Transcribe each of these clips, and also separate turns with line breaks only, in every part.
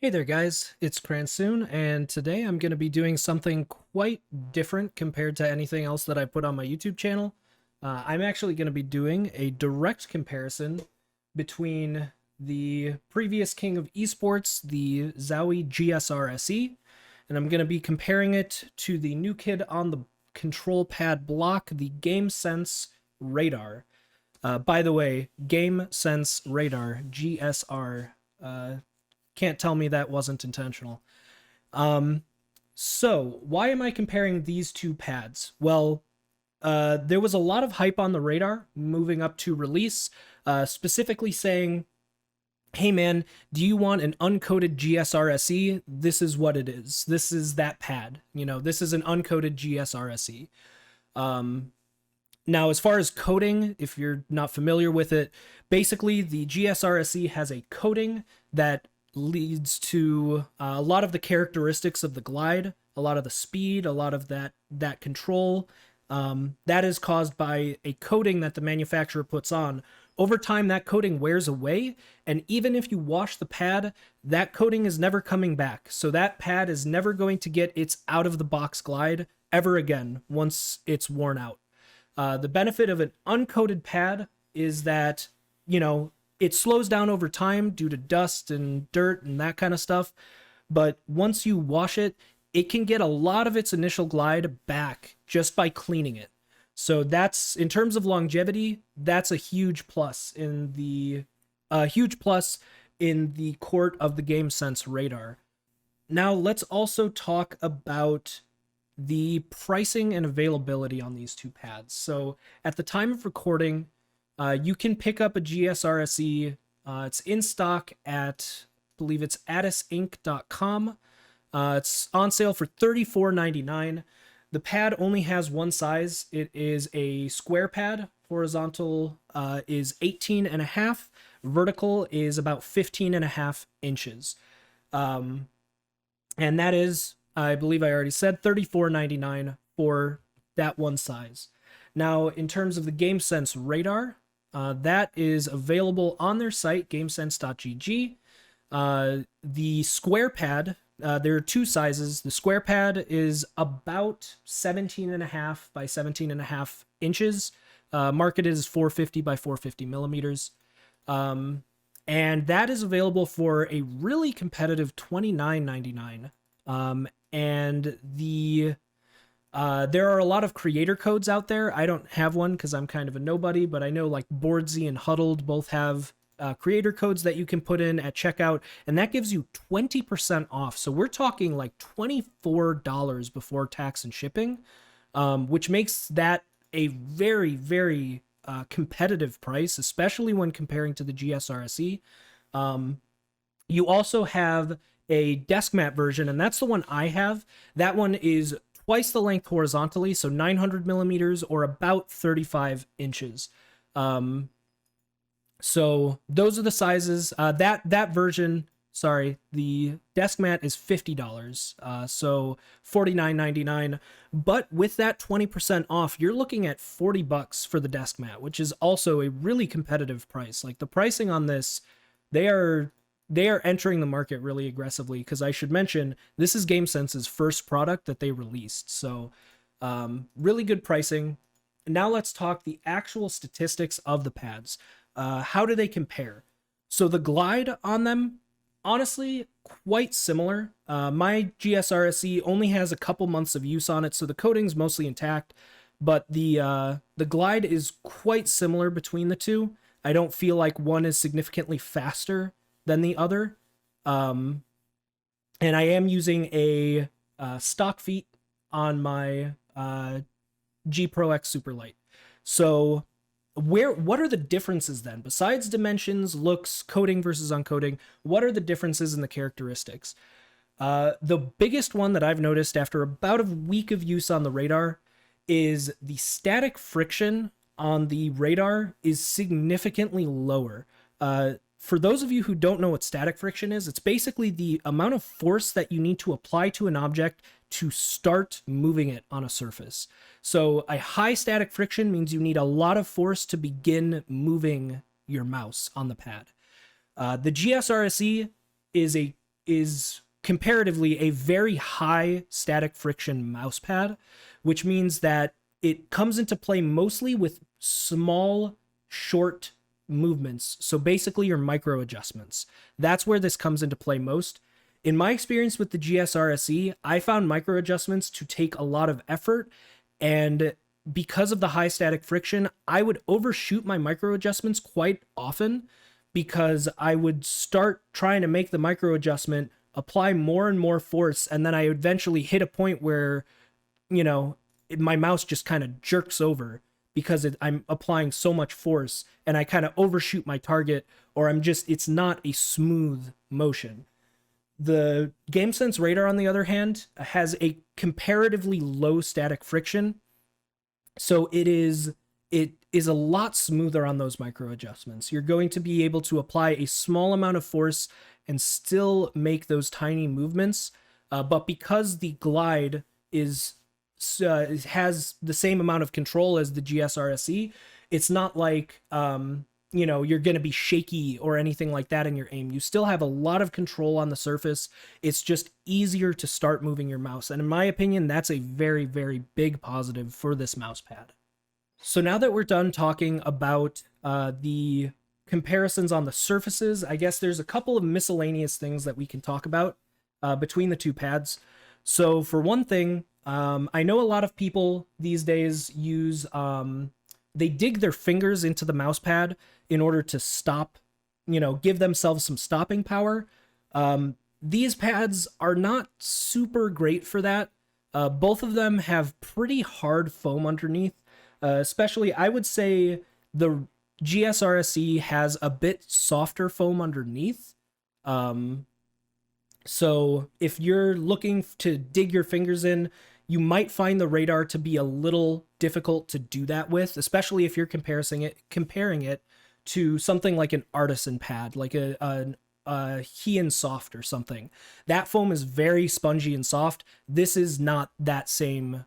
Hey there guys, it's Cransoon, and today I'm going to be doing something quite different compared to anything else that I put on my YouTube channel. I'm actually going to be doing a direct comparison between the previous king of esports, the Zowie GSR-SE, and I'm going to be comparing it to the new kid on the control pad block, the Gamesense Radar. By the way, Gamesense Radar, GSR, can't tell me that wasn't intentional. Um, so why am I comparing these two pads? Well, there was a lot of hype on the radar moving up to release, specifically saying, hey man, do you want an uncoated GSR-SE? This is what it is. This is that pad. This is an uncoated GSR-SE. Now, as far as coating, if you're not familiar with it, basically the GSR-SE has a coating that leads to a lot of the characteristics of the glide, a lot of the speed, a lot of that control. That is caused by a coating that the manufacturer puts on. Over time, that coating wears away, and even if you wash the pad, that coating is never coming back. So that pad is never going to get its out-of-the-box glide ever again once it's worn out. The benefit of an uncoated pad is that, it slows down over time due to dust and dirt and that kind of stuff. But once you wash it, it can get a lot of its initial glide back just by cleaning it. So that's, in terms of longevity, that's a huge plus in the court of the Gamesense Radar. Now let's also talk about the pricing and availability on these two pads. So at the time of recording, you can pick up a GSR-SE. It's in stock at, I believe it's addisinc.com. It's on sale for $34.99. The pad only has one size. It is a square pad. Horizontal is 18.5. Vertical is about 15.5 inches. And that is, I believe I already said, $34.99 for that one size. Now, in terms of the Gamesense Radar, that is available on their site, gamesense.gg. The square pad, there are two sizes. The square pad is about 17.5 by 17.5 inches. Marketed as 450 by 450 millimeters. And that is available for a really competitive $29.99. And there are a lot of creator codes out there. I don't have one because I'm kind of a nobody, but I know like Boardsy and Huddled both have creator codes that you can put in at checkout, and that gives you 20% off. So we're talking like $24 before tax and shipping, which makes that a very, very competitive price, especially when comparing to the GSR-SE. You also have a desk mat version, and that's the one I have. That one is twice the length horizontally, so 900 millimeters or about 35 inches. So those are the sizes. That version, sorry, the desk mat is $50, so $49.99. But with that 20% off, you're looking at $40 for the desk mat, which is also a really competitive price. Like the pricing on this, they are entering the market really aggressively, because I should mention this is Gamesense's first product that they released. So really good pricing. Now let's talk the actual statistics of the pads. How do they compare? So the glide on them, honestly, quite similar. My GSR-SE only has a couple months of use on it, so the coating's mostly intact, but the glide is quite similar between the two. I don't feel like one is significantly faster than the other. And I am using a stock feet on my G Pro X Superlight. So what are the differences then? Besides dimensions, looks, coating versus uncoating, what are the differences in the characteristics? The biggest one that I've noticed after about a week of use on the radar is the static friction on the radar is significantly lower. For those of you who don't know what static friction is, it's basically the amount of force that you need to apply to an object to start moving it on a surface. So a high static friction means you need a lot of force to begin moving your mouse on the pad. The GSR-SE is is comparatively a very high static friction mouse pad, which means that it comes into play mostly with small, short movements. So basically your micro adjustments. That's where this comes into play most. In my experience with the GSR-SE, I found micro adjustments to take a lot of effort, and because of the high static friction, I would overshoot my micro adjustments quite often because I would start trying to make the micro adjustment, apply more and more force, and then I eventually hit a point where, my mouse just kind of jerks over because I'm applying so much force, and I kind of overshoot my target, or it's not a smooth motion. The Gamesense Radar, on the other hand, has a comparatively low static friction, so it is a lot smoother on those micro adjustments. You're going to be able to apply a small amount of force and still make those tiny movements, but because the glide has the same amount of control as the GSR-SE, it's not like you're going to be shaky or anything like that in your aim. You still have a lot of control on the surface. It's just easier to start moving your mouse. And in my opinion, that's a very, very big positive for this mouse pad. So now that we're done talking about the comparisons on the surfaces, I guess there's a couple of miscellaneous things that we can talk about between the two pads. So for one thing, I know a lot of people these days use they dig their fingers into the mouse pad in order to stop, give themselves some stopping power. These pads are not super great for that. Both of them have pretty hard foam underneath. Especially, I would say the GSR-SE has a bit softer foam underneath. So if you're looking to dig your fingers in, you might find the Radar to be a little difficult to do that with, especially if you're comparing it to something like an artisan pad, like a Heian Soft or something. That foam is very spongy and soft. This is not that same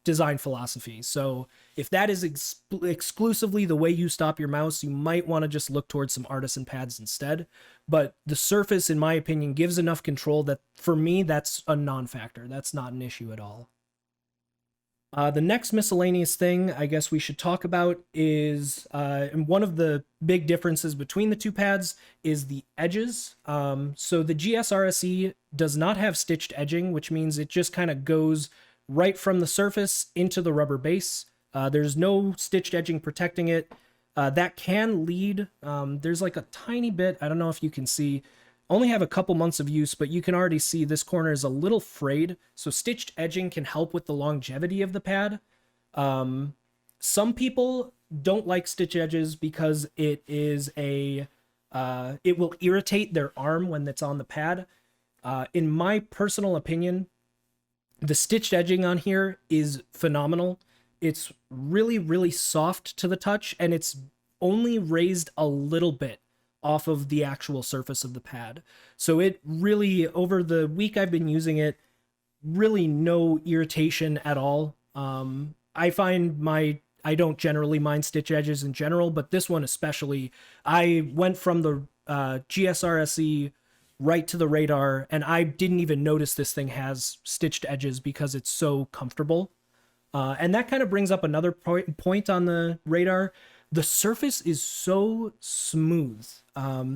design philosophy. So if that is exclusively the way you stop your mouse, you might want to just look towards some artisan pads instead. But the surface, in my opinion, gives enough control that for me, that's a non-factor. That's not an issue at all. The next miscellaneous thing I guess we should talk about is, and one of the big differences between the two pads is the edges. So the GSR-SE does not have stitched edging, which means it just kind of goes right from the surface into the rubber base. There's no stitched edging protecting it. That can lead, there's like a tiny bit, I don't know if you can see, only have a couple months of use, but you can already see this corner is a little frayed. So stitched edging can help with the longevity of the pad. Some people don't like stitch edges because it will irritate their arm when it's on the pad. In my personal opinion, the stitched edging on here is phenomenal. It's really, really soft to the touch, and it's only raised a little bit off of the actual surface of the pad. So it really, over the week I've been using it, really no irritation at all. I find I don't generally mind stitch edges in general, but this one especially, I went from the GSR-SE right to the Radar, and I didn't even notice this thing has stitched edges because it's so comfortable. And that kind of brings up another point on the Radar. The surface is so smooth.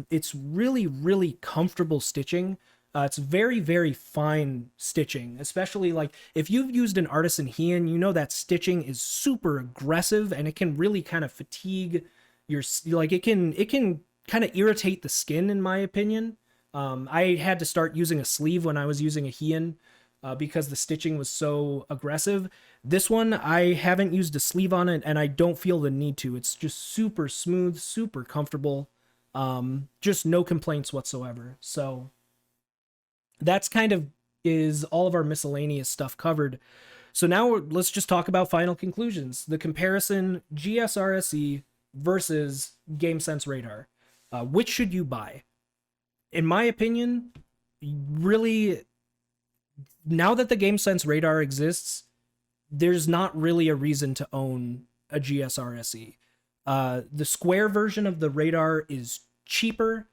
It's really, really comfortable stitching. It's very, very fine stitching, especially like if you've used an artisan Heian, you know that stitching is super aggressive and it can really kind of fatigue your, like it can kind of irritate the skin, in my opinion. I had to start using a sleeve when I was using a Heian because the stitching was so aggressive. This one, I haven't used a sleeve on it, and I don't feel the need to. It's just super smooth, super comfortable. Just no complaints whatsoever. So that's kind of is all of our miscellaneous stuff covered. So now let's just talk about final conclusions. The comparison GSR-SE versus Gamesense Radar. Which should you buy? In my opinion, really, now that the Gamesense Radar exists, there's not really a reason to own a GSR-SE. The square version of the Radar is cheaper.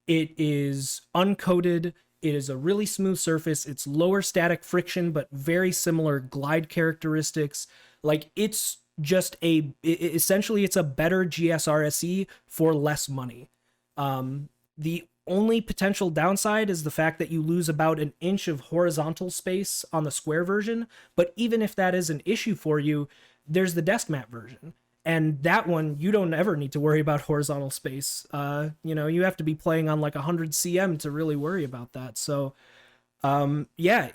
It is uncoated. It is a really smooth surface. It's lower static friction, but very similar glide characteristics. Like it's just essentially it's a better GSR-SE for less money. The only potential downside is the fact that you lose about an inch of horizontal space on the square version. But even if that is an issue for you, there's the desk mat version. And that one, you don't ever need to worry about horizontal space. You have to be playing on like 100 cm to really worry about that. So, yeah,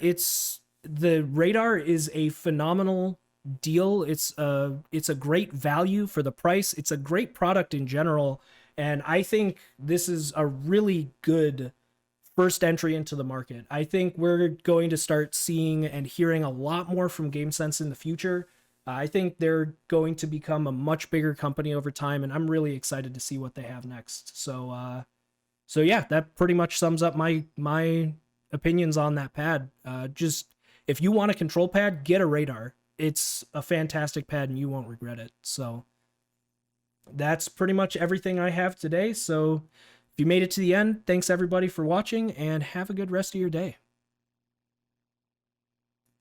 the Radar is a phenomenal deal. It's a great value for the price. It's a great product in general. And I think this is a really good first entry into the market. I think we're going to start seeing and hearing a lot more from Gamesense in the future. I think they're going to become a much bigger company over time, and I'm really excited to see what they have next. So yeah, that pretty much sums up my opinions on that pad. Just if you want a control pad, get a Radar. It's a fantastic pad, and you won't regret it. So that's pretty much everything I have today. So if you made it to the end, thanks everybody for watching, and have a good rest of your day.